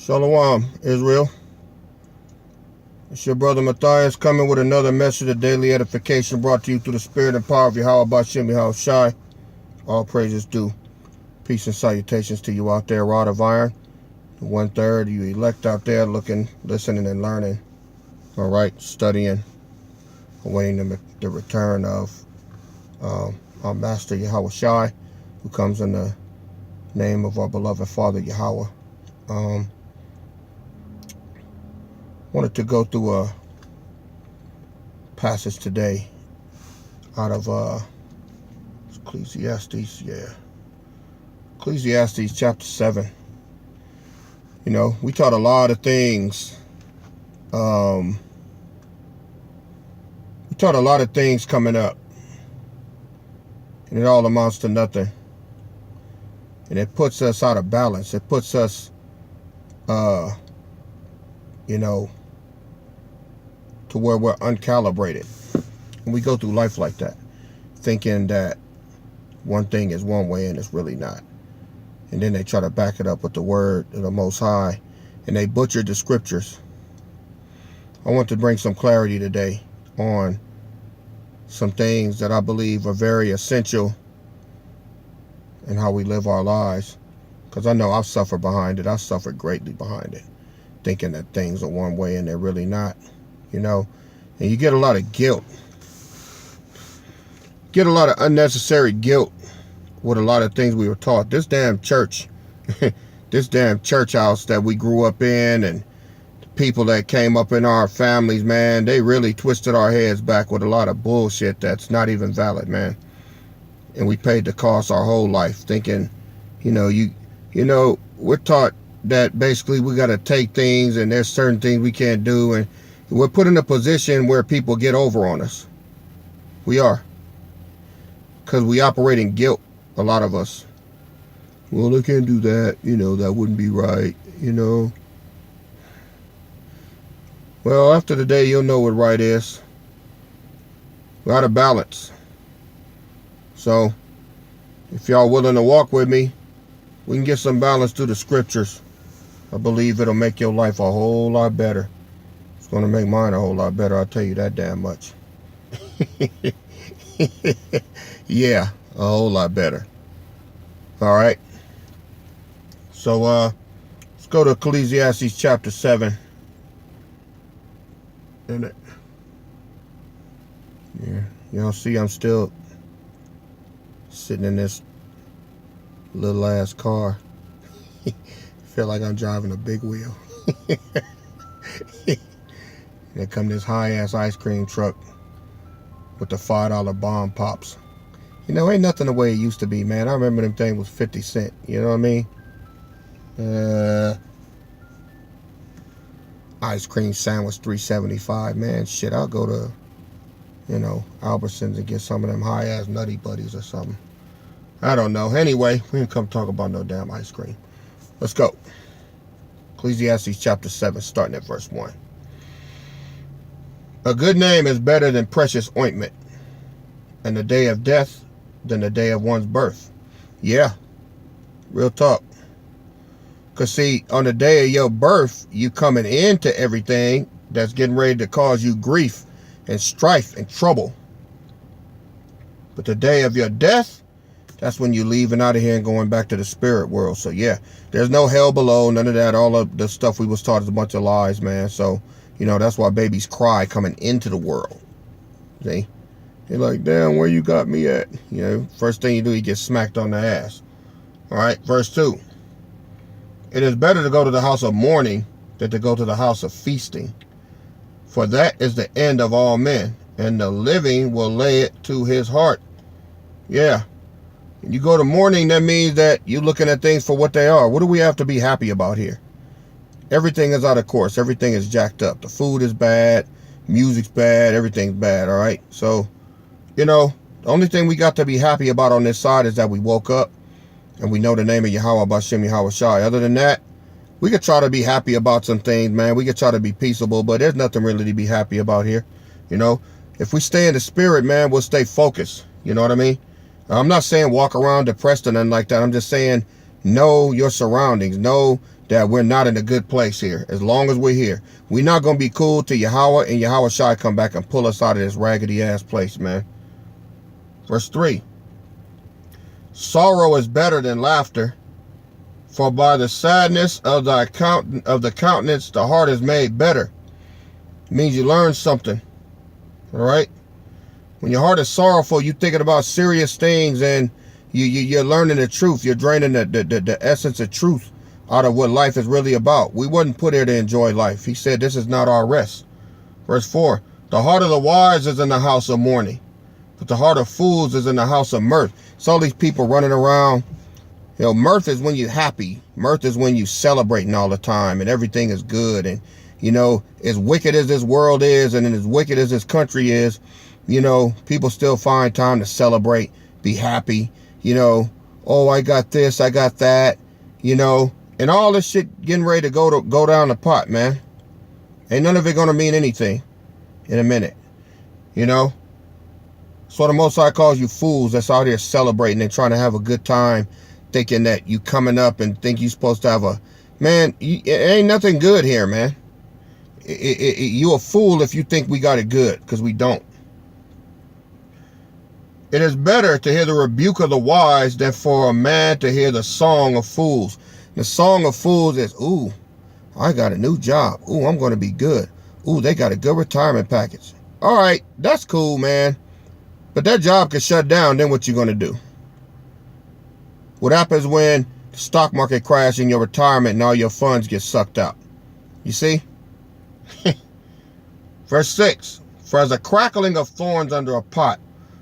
Shalom, Israel. It's your brother Matthias coming with another message of daily edification brought to you through the spirit and power of Yahweh Bashem Yahweh Shai. All praises due. Peace and salutations to you out there, rod of iron. The 1/3, you elect out there looking, listening, and learning. All right, studying, awaiting the return of our master Yahweh Shai, who comes in the name of our beloved Father Yahweh. Wanted to go through a passage today out of Ecclesiastes, Ecclesiastes chapter 7. You know, we taught a lot of things. We taught a lot of things coming up, and it all amounts to nothing. And it puts us out of balance. It puts us, to where we're uncalibrated. And we go through life like that, thinking that one thing is one way and it's really not. And then they try to back it up with the word of the Most High, and they butcher the scriptures. I want to bring some clarity today on some things that I believe are very essential in how we live our lives. Because I know I've suffered behind it. I've suffered greatly behind it, thinking that things are one way and they're really not. You know, and you get a lot of guilt. Get a lot of unnecessary guilt with a lot of things we were taught. This damn church, this damn church house that we grew up in, and the people that came up in our families, man, they really twisted our heads back with a lot of bullshit that's not even valid, man. And we paid the cost our whole life, thinking, we're taught that basically we got to take things, and there's certain things we can't do, and we're put in a position where people get over on us. We are. Because we operate in guilt, a lot of us. Well, they can't do that. That wouldn't be right, Well, after the day, you'll know what right is. We're out of balance. So, if y'all willing to walk with me, we can get some balance through the scriptures. I believe it'll make your life a whole lot better. It's going to make mine a whole lot better, I'll tell you that damn much. Yeah, a whole lot better. All right. So, let's go to Ecclesiastes chapter 7. Yeah, y'all see I'm still sitting in this little ass car. Feel like I'm driving a big wheel. There come this high-ass ice cream truck with the $5 bomb pops. Ain't nothing the way it used to be, man. I remember them things was 50 cents. You know what I mean? Ice cream sandwich, $3.75. Man, shit, I'll go to, Albertsons and get some of them high-ass Nutty Buddies or something. I don't know. Anyway, we didn't come talk about no damn ice cream. Let's go. Ecclesiastes chapter 7, starting at verse 1. A good name is better than precious ointment, and the day of death than the day of one's birth. Yeah, real talk. Because see, on the day of your birth, you coming into everything that's getting ready to cause you grief and strife and trouble. But the day of your death, that's when you leaving out of here and going back to the spirit world. So yeah, there's no hell below, none of that. All of the stuff we was taught is a bunch of lies, man. So, that's why babies cry coming into the world. See? They're like, damn, where you got me at? First thing you do, you get smacked on the ass. All right, verse 2. It is better to go to the house of mourning than to go to the house of feasting. For that is the end of all men, and the living will lay it to his heart. Yeah. When you go to mourning, that means that you're looking at things for what they are. What do we have to be happy about here? Everything is out of course. Everything is jacked up. The food is bad. Music's bad. Everything's bad. All right. So, the only thing we got to be happy about on this side is that we woke up and we know the name of Yahweh Bashem Yahweh Shai. Other than that, we could try to be happy about some things, man. We could try to be peaceable, but there's nothing really to be happy about here. If we stay in the spirit, man, we'll stay focused. You know what I mean? I'm not saying walk around depressed or nothing like that. I'm just saying know your surroundings. Know that we're not in a good place here. As long as we're here, we're not going to be cool till Yahweh and Yahweh Shai come back and pull us out of this raggedy ass place, man. Verse 3. Sorrow is better than laughter, for by the sadness of the countenance the heart is made better. It means you learn something. All right? When your heart is sorrowful, you're thinking about serious things, and you're learning the truth. You're draining the essence of truth out of what life is really about. We wasn't put here to enjoy life. He said this is not our rest. Verse 4. The heart of the wise is in the house of mourning, but the heart of fools is in the house of mirth. It's all these people running around. You know, mirth is when you're happy. Mirth is when you celebrating all the time and everything is good. And, you know, as wicked as this world is and as wicked as this country is, you know, people still find time to celebrate, be happy, you know. Oh, I got this, I got that, you know. And all this shit getting ready to go down the pot, man. Ain't none of it going to mean anything in a minute, you know. So the Most High calls you fools that's out here celebrating and trying to have a good time, thinking that you coming up and think you supposed to have a... Man, it ain't nothing good here, man. You a fool if you think we got it good, because we don't. It is better to hear the rebuke of the wise than for a man to hear the song of fools. The song of fools is, ooh, I got a new job. Ooh, I'm going to be good. Ooh, they got a good retirement package. All right, that's cool, man. But that job could shut down, then what you going to do? What happens when the stock market crashes in your retirement and all your funds get sucked out? You see? Verse 6. For as a crackling of thorns under a pot,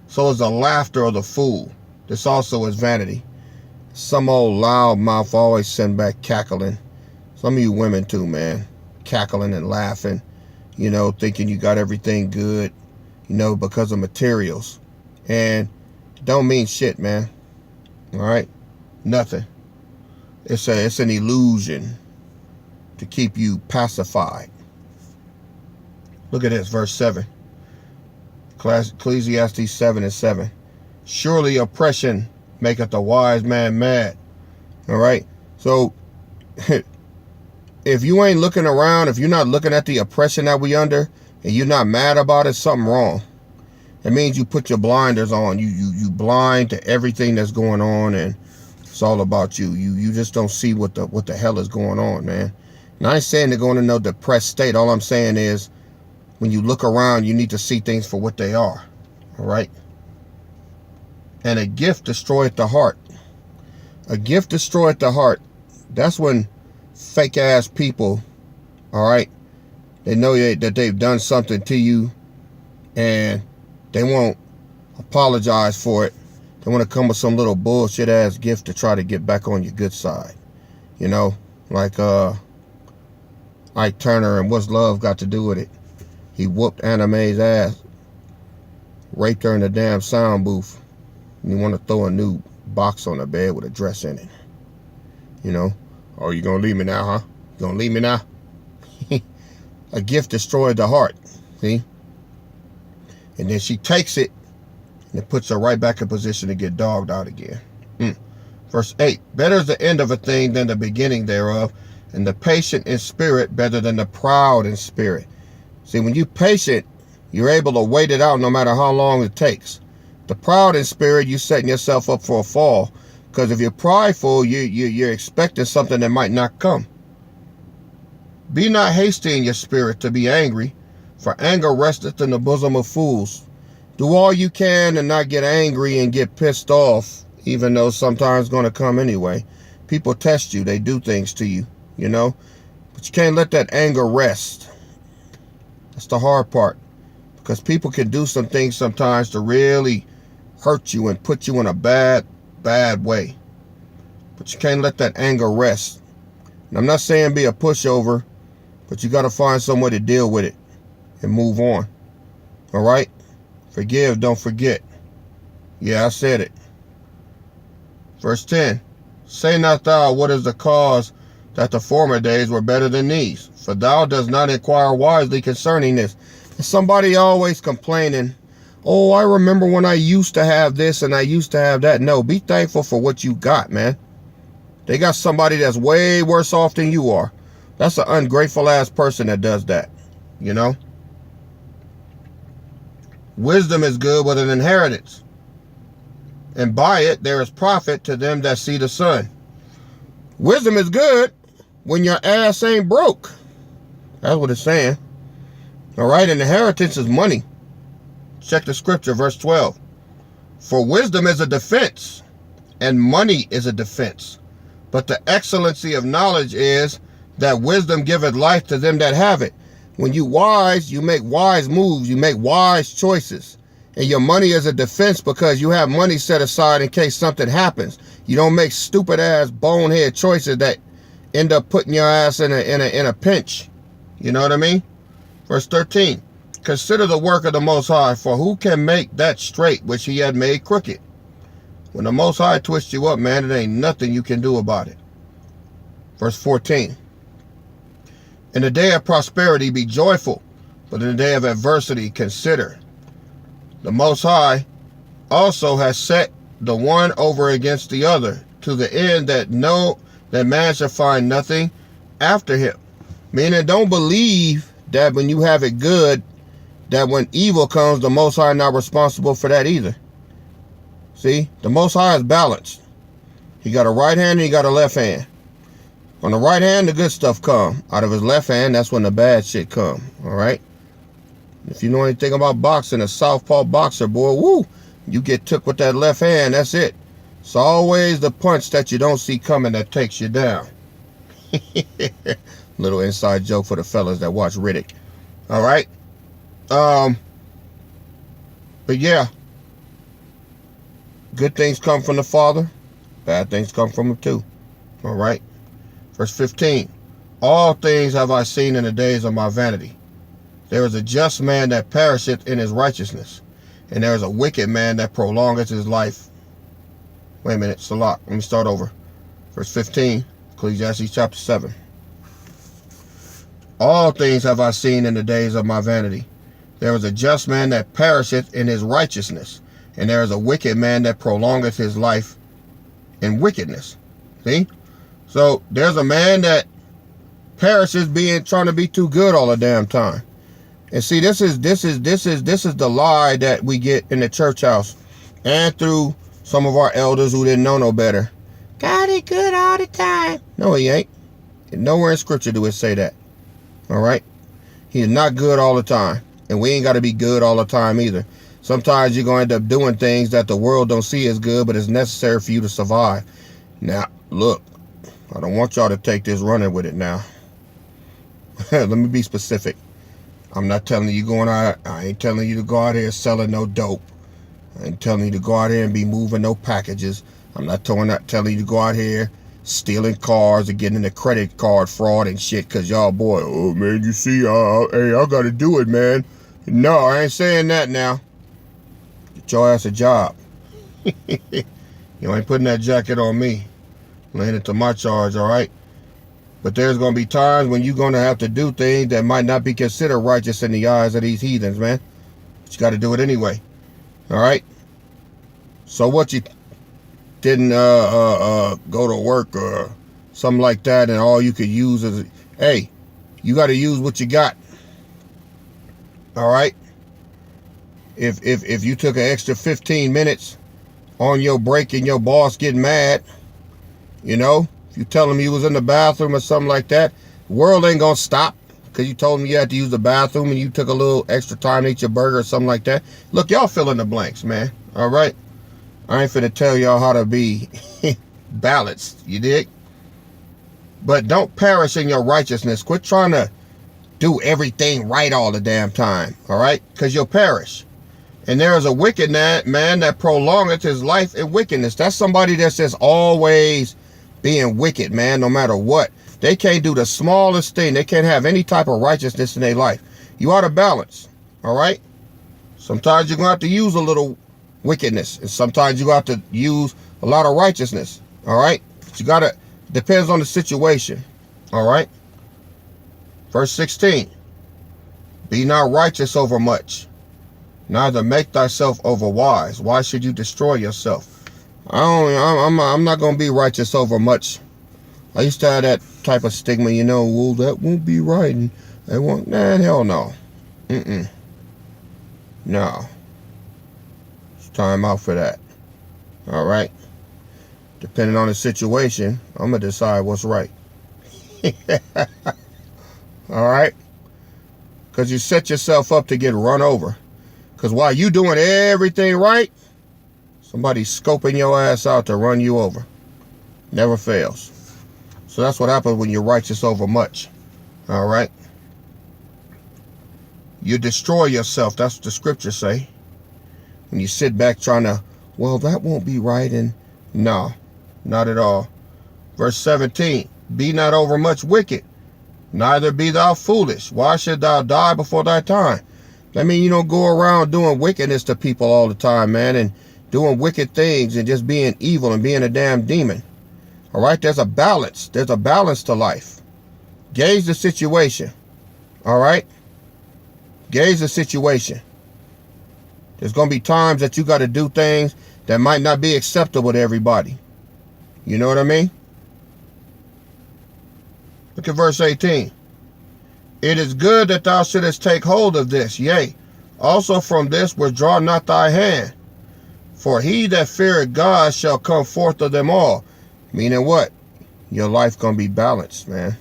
so is the laughter of the fool. This also is vanity. Some old loud mouth always send back cackling. Some of you women too, man. Cackling and laughing. You know, thinking you got everything good. You know, because of materials. And it don't mean shit, man. All right? Nothing. It's an illusion to keep you pacified. Look at this, verse 7. Ecclesiastes 7 and 7. Surely oppression maketh a wise man mad. All right? So, if you ain't looking around, if you're not looking at the oppression that we under, and you're not mad about it, something wrong. It means you put your blinders on. You blind to everything that's going on, and it's all about you. You just don't see what the hell is going on, man. And I ain't saying to go into no depressed state. All I'm saying is, when you look around, you need to see things for what they are. All right? And a gift destroyeth the heart. A gift destroyeth the heart. That's when fake ass people, all right, they know that they've done something to you, and they won't apologize for it. They want to come with some little bullshit ass gift to try to get back on your good side. You know, like Ike Turner and What's Love got to do with it? He whooped Anna Mae's ass, raped her in the damn sound booth, and you want to throw a new box on the bed with a dress in it. You know, oh, you gonna leave me now, huh? You gonna leave me now? A gift destroyed the heart, see? And then she takes it, and it puts her right back in position to get dogged out again. Verse 8, better is the end of a thing than the beginning thereof, and the patient in spirit better than the proud in spirit. See, when you're patient, you're able to wait it out no matter how long it takes. The proud in spirit, you're setting yourself up for a fall. Because if you're prideful, you're expecting something that might not come. Be not hasty in your spirit to be angry, for anger resteth in the bosom of fools. Do all you can and not get angry and get pissed off, even though sometimes it's going to come anyway. People test you. They do things to you, you know. But you can't let that anger rest. That's the hard part. Because people can do some things sometimes to really hurt you and put you in a bad way. But you can't let that anger rest. And I'm not saying be a pushover, but you got to find some way to deal with it and move on. All right? Forgive, don't forget. Yeah, I said it. Verse 10. Say not thou, what is the cause that the former days were better than these? For thou dost not inquire wisely concerning this. And somebody always complaining, oh, I remember when I used to have this and I used to have that. No, be thankful for what you got, man. They got somebody that's way worse off than you are. That's an ungrateful ass person that does that. You know? Wisdom is good with an inheritance, and by it there is profit to them that see the sun. Wisdom is good when your ass ain't broke. That's what it's saying. All right, and inheritance is money. Check the scripture, verse 12. For wisdom is a defense, and money is a defense. But the excellency of knowledge is that wisdom giveth life to them that have it. When you wise, you make wise moves, you make wise choices. And your money is a defense because you have money set aside in case something happens. You don't make stupid ass bonehead choices that end up putting your ass in a pinch. You know what I mean? Verse 13. Consider the work of the Most High, for who can make that straight which he had made crooked? When the Most High twists you up, man, it ain't nothing you can do about it. Verse 14. In the day of prosperity be joyful, but in the day of adversity consider. The Most High also has set the one over against the other, to the end that man shall find nothing after him. Meaning, don't believe that when you have it good, that when evil comes, the Most High not responsible for that either. See, the Most High is balanced. He got a right hand and he got a left hand. On the right hand, the good stuff come. Out of his left hand, that's when the bad shit come. All right? If you know anything about boxing, a southpaw boxer, boy, woo, you get took with that left hand, that's it. It's always the punch that you don't see coming that takes you down. Little inside joke for the fellas that watch Riddick. All right? But yeah, good things come from the Father. Bad things come from him too. All right? Verse 15. All things have I seen in the days of my vanity. There is a just man that perisheth in his righteousness, and there is a wicked man that prolongeth his life. Wait a minute, Salak. Let me start over. Verse 15, Ecclesiastes chapter 7. All things have I seen in the days of my vanity. There is a just man that perisheth in his righteousness, and there is a wicked man that prolongeth his life in wickedness. See? So there's a man that perishes trying to be too good all the damn time. And see, this is the lie that we get in the church house and through some of our elders who didn't know no better. God is good all the time. No, he ain't. Nowhere in scripture do it say that. All right? He is not good all the time. And we ain't got to be good all the time either. Sometimes you're going to end up doing things that the world don't see as good, but it's necessary for you to survive. Now, look, I don't want y'all to take this running with it now. Let me be specific. I'm not telling you going out. I ain't telling you to go out here selling no dope. I ain't telling you to go out here and be moving no packages. I'm not telling you to go out here stealing cars and getting into credit card fraud and shit. Cause y'all, boy, oh man, you see, hey, I gotta do it, man. No, I ain't saying that now. Get your ass a job. You ain't putting that jacket on me. Laying it to my charge, all right? But there's going to be times when you're going to have to do things that might not be considered righteous in the eyes of these heathens, man. But you got to do it anyway. All right? So what, you didn't go to work or something like that, and all you could use is, hey, you got to use what you got. All right? If you took an extra 15 minutes on your break and your boss getting mad, you know, if you tell him you was in the bathroom or something like that, the world ain't gonna stop because you told him you had to use the bathroom and you took a little extra time to eat your burger or something like that. Look, y'all fill in the blanks, man. All right? I ain't finna tell y'all how to be balanced, you dig? But don't perish in your righteousness. Quit trying to do everything right all the damn time, all right? Because you'll perish. And there is a wicked man that prolongeth his life in wickedness. That's somebody that's just always being wicked, man, no matter what. They can't do the smallest thing. They can't have any type of righteousness in their life. You ought to balance, all right? Sometimes you're going to have to use a little wickedness, and sometimes you're going to have to use a lot of righteousness, all right? But you got to, depends on the situation, all right? Verse 16, be not righteous over much, neither make thyself over wise. Why should you destroy yourself? I'm not going to be righteous over much I used to have that type of stigma, well, that won't be right, and they won't. Nah, hell no. No. It's time out for that. All right. Depending on the situation, I'm gonna decide what's right. All right. Because you set yourself up to get run over. Because while you doing everything right, somebody's scoping your ass out to run you over. Never fails. So that's what happens when you're righteous over much. All right. You destroy yourself. That's what the scriptures say. When you sit back trying to, well, that won't be right. And no, not at all. Verse 17, be not overmuch wicked, neither be thou foolish. Why should thou die before thy time? That means you don't go around doing wickedness to people all the time, man, and doing wicked things and just being evil and being a damn demon. All right, there's a balance. There's a balance to life. Gauge the situation. All right? Gauge the situation. There's going to be times that you got to do things that might not be acceptable to everybody. You know what I mean? Look at verse 18. It is good that thou shouldest take hold of this. Yea, also from this withdraw not thy hand. For he that feareth God shall come forth of them all. Meaning what? Your life going to be balanced, man.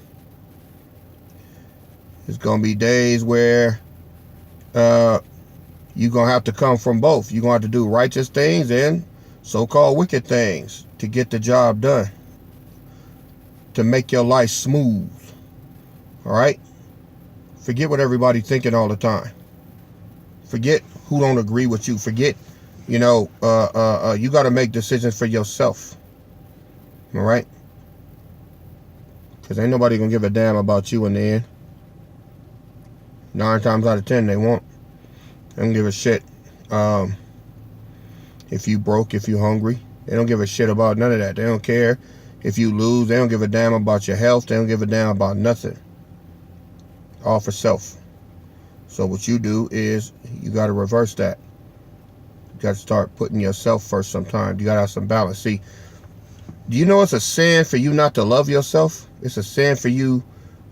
There's going to be days where you're going to have to come from both. You're going to have to do righteous things and so-called wicked things to get the job done. To make your life smooth. All right? Forget what everybody's thinking all the time. Forget who don't agree with you. Forget, you got to make decisions for yourself. All right? Because ain't nobody going to give a damn about you in the end. 9 times out of 10, they won't. They don't give a shit. If you broke, if you hungry, they don't give a shit about none of that. They don't care if you lose. They don't give a damn about your health. They don't give a damn about nothing. All for self. So what you do is you got to reverse that. You got to start putting yourself first sometimes. You got to have some balance. See, do you know it's a sin for you not to love yourself? It's a sin for you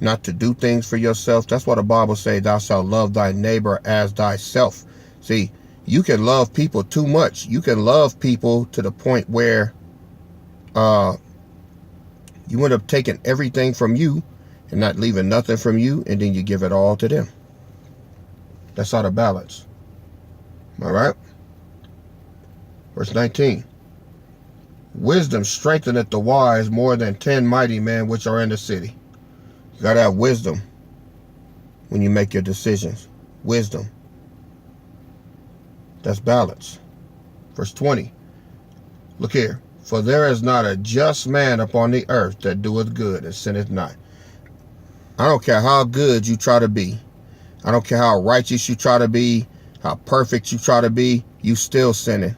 not to do things for yourself. That's why the Bible says, thou shalt love thy neighbor as thyself. See, you can love people too much. You can love people to the point where you end up taking everything from you and not leaving nothing from you, and then you give it all to them. That's out of balance. All right? Verse 19. Wisdom strengtheneth the wise more than 10 mighty men which are in the city. You got to have wisdom when you make your decisions. Wisdom. That's balance. Verse 20. Look here. For there is not a just man upon the earth that doeth good and sinneth not. I don't care how good you try to be. I don't care how righteous you try to be, how perfect you try to be, you still sinning.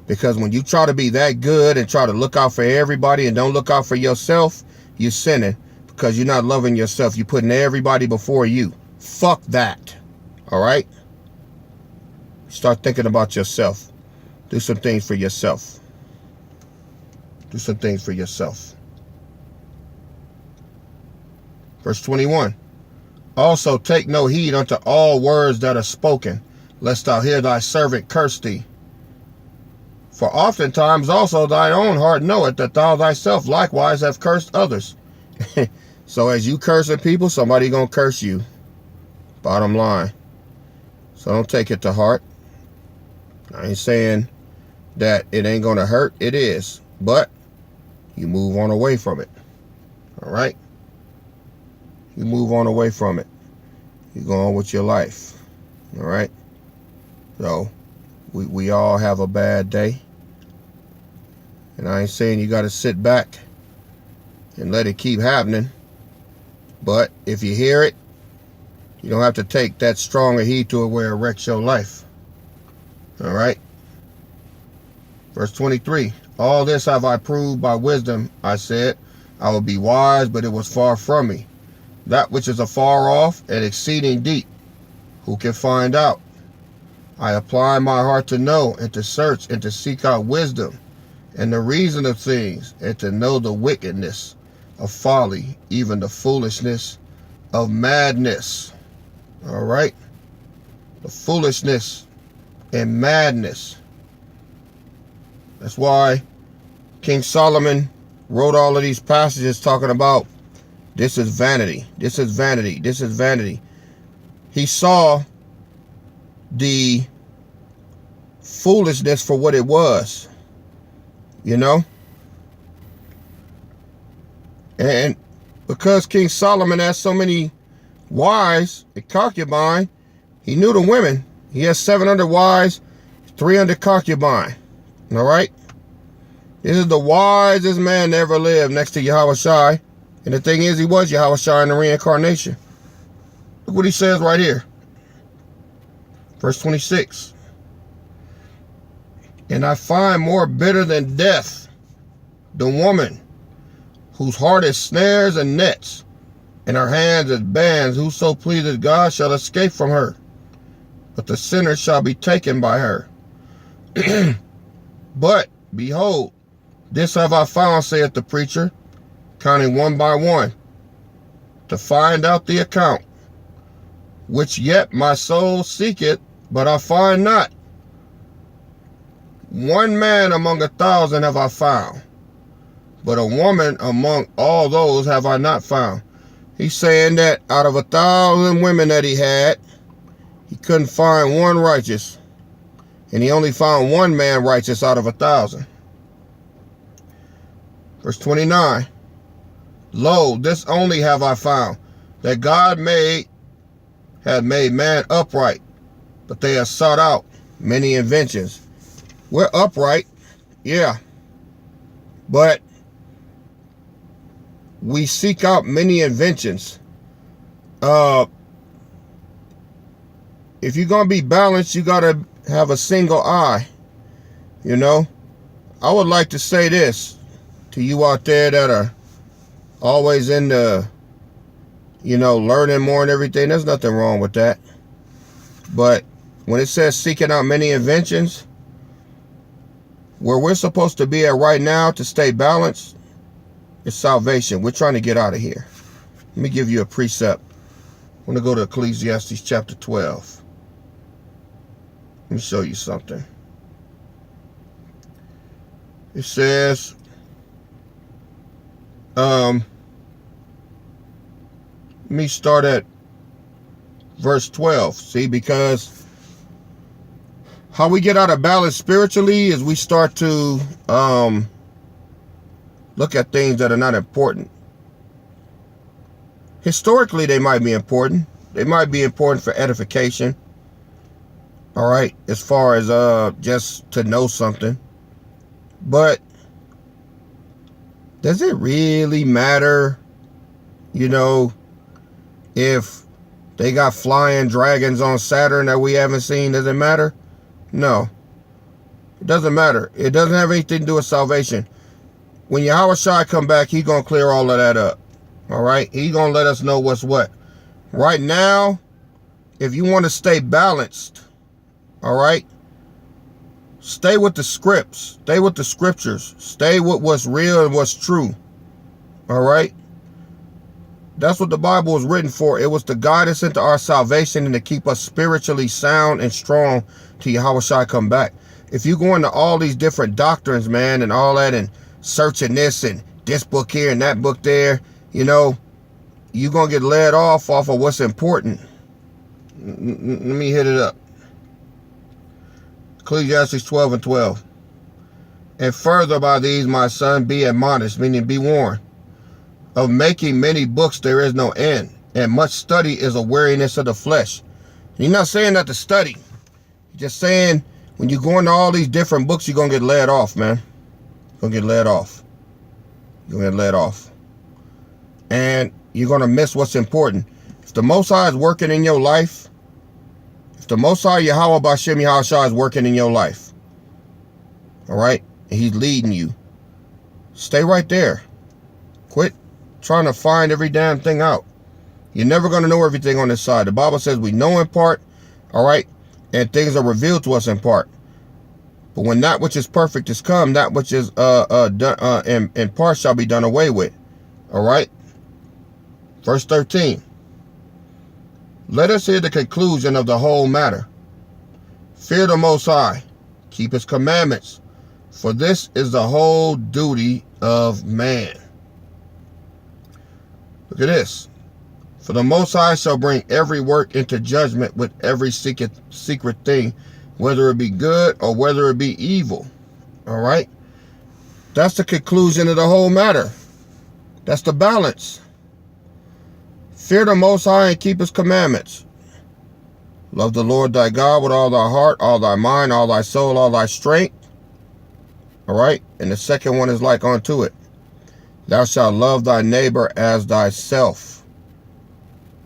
Because when you try to be that good and try to look out for everybody and don't look out for yourself, you're sinning. Because you're not loving yourself. You're putting everybody before you. Fuck that. All right? Start thinking about yourself. Do some things for yourself. Do some things for yourself. Verse 21. Also take no heed unto all words that are spoken, lest thou hear thy servant curse thee. For oftentimes also thine own heart knoweth that thou thyself likewise have cursed others. So as you cursing people, somebody gonna curse you. Bottom line. So don't take it to heart. I ain't saying that it ain't gonna hurt. It is. But you move on away from it. All right? You move on away from it. You go on with your life. All right? So we all have a bad day. And I ain't saying you got to sit back and let it keep happening. But if you hear it, you don't have to take that strong a heed to it where it wrecks your life. All right? Verse 23. All this have I proved by wisdom, I said. I will be wise, but it was far from me. That which is afar off and exceeding deep, who can find out? I apply my heart to know and to search and to seek out wisdom and the reason of things and to know the wickedness of folly, even the foolishness of madness. All right? The foolishness and madness. That's why King Solomon wrote all of these passages talking about this is vanity, this is vanity, this is vanity. He saw the foolishness for what it was, you know? And because King Solomon had so many wives and concubines, he knew the women. He has 700 wives, 300 concubines. All right? This is the wisest man that ever lived next to Yahushua. And the thing is, he was Yahushua in the reincarnation. Look what he says right here. Verse 26. And I find more bitter than death the woman whose heart is snares and nets, and her hands as bands. Whoso pleases God shall escape from her, but the sinner shall be taken by her. But, behold, this have I found, saith the preacher, counting one by one, to find out the account, which yet my soul seeketh, but I find not. One man among 1,000 have I found, but a woman among all those have I not found. He's saying that out of 1,000 women that he had, he couldn't find one righteous. And he only found one man righteous out of 1,000. Verse 29. Lo, this only have I found, that God had made man upright, but they have sought out many inventions. We're upright, yeah, but we seek out many inventions. If you're going to be balanced, you got to have a single eye, you know. I would like to say this to you out there that are always in the, learning more and everything. There's nothing wrong with that. But when it says seeking out many inventions, where we're supposed to be at right now to stay balanced is salvation. We're trying to get out of here. Let me give you a precept. I'm going to go to Ecclesiastes chapter 12. Let me show you something. It says, let me start at verse 12. See, because how we get out of balance spiritually is we start to look at things that are not important. Historically, they might be important. They might be important for edification. All right, as far as just to know something. But does it really matter, if they got flying dragons on Saturn that we haven't seen? Does it matter? No, it doesn't matter. It doesn't have anything to do with salvation. When Yahushua come back, he's going to clear all of that up. All right? He's going to let us know what's what. Right now, if you want to stay balanced, all right, stay with the scripts. Stay with the scriptures. Stay with what's real and what's true. All right? That's what the Bible was written for. It was to guide us into our salvation and to keep us spiritually sound and strong till Yahushua come back. If you go into all these different doctrines, man, and all that, and searching this and this book here and that book there, you're going to get led off of what's important. Let me hit it up. Ecclesiastes 12 and 12. And further by these, my son, be admonished, meaning be warned. Of making many books there is no end, and much study is a weariness of the flesh. You're not saying that to study. You're just saying when you go into all these different books, you're going to get led off, man. You're going to get led off. You're going to get led off. And you're going to miss what's important. If the Most High is working in your life, if the Most High Yahweh Bashem Yahushua is working in your life, all right, and he's leading you, stay right there. Quit trying to find every damn thing out. You're never going to know everything on this side. The Bible says we know in part, all right, and things are revealed to us in part. But when that which is perfect is come, that which is done in part shall be done away with. All right. Verse 13. Let us hear the conclusion of the whole matter. Fear the Most High, keep his commandments, for this is the whole duty of man. Look at this. For the Most High shall bring every work into judgment with every secret thing, whether it be good or whether it be evil. All right. That's the conclusion of the whole matter. That's the balance. Fear the Most High and keep his commandments. Love the Lord thy God with all thy heart, all thy mind, all thy soul, all thy strength. All right. And the second one is like unto it. Thou shalt love thy neighbor as thyself.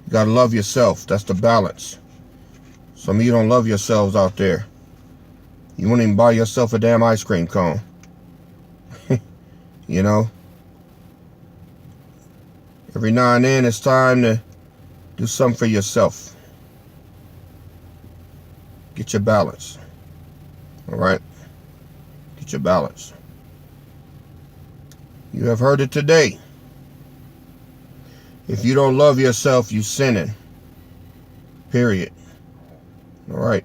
You got to love yourself. That's the balance. Some of you don't love yourselves out there. You won't even buy yourself a damn ice cream cone. You know? Every now and then it's time to do something for yourself. Get your balance. All right? Get your balance. You have heard it today. If you don't love yourself, you sinning. Period. All right?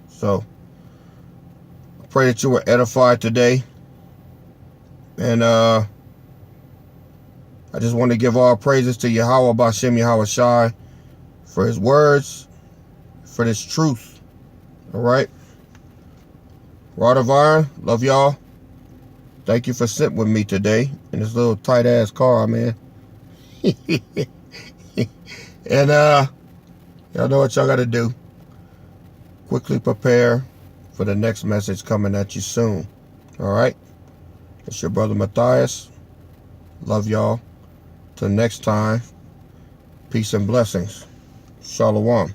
So, I pray that you were edified today. And I just want to give all praises to Yahweh Bashem Yahweh Shai for his words, for this truth. All right. Rod of Iron, love y'all. Thank you for sitting with me today in this little tight ass car, man. And y'all know what y'all got to do. Quickly prepare for the next message coming at you soon. All right. It's your brother Matthias. Love y'all. Till next time. Peace and blessings. Shalom.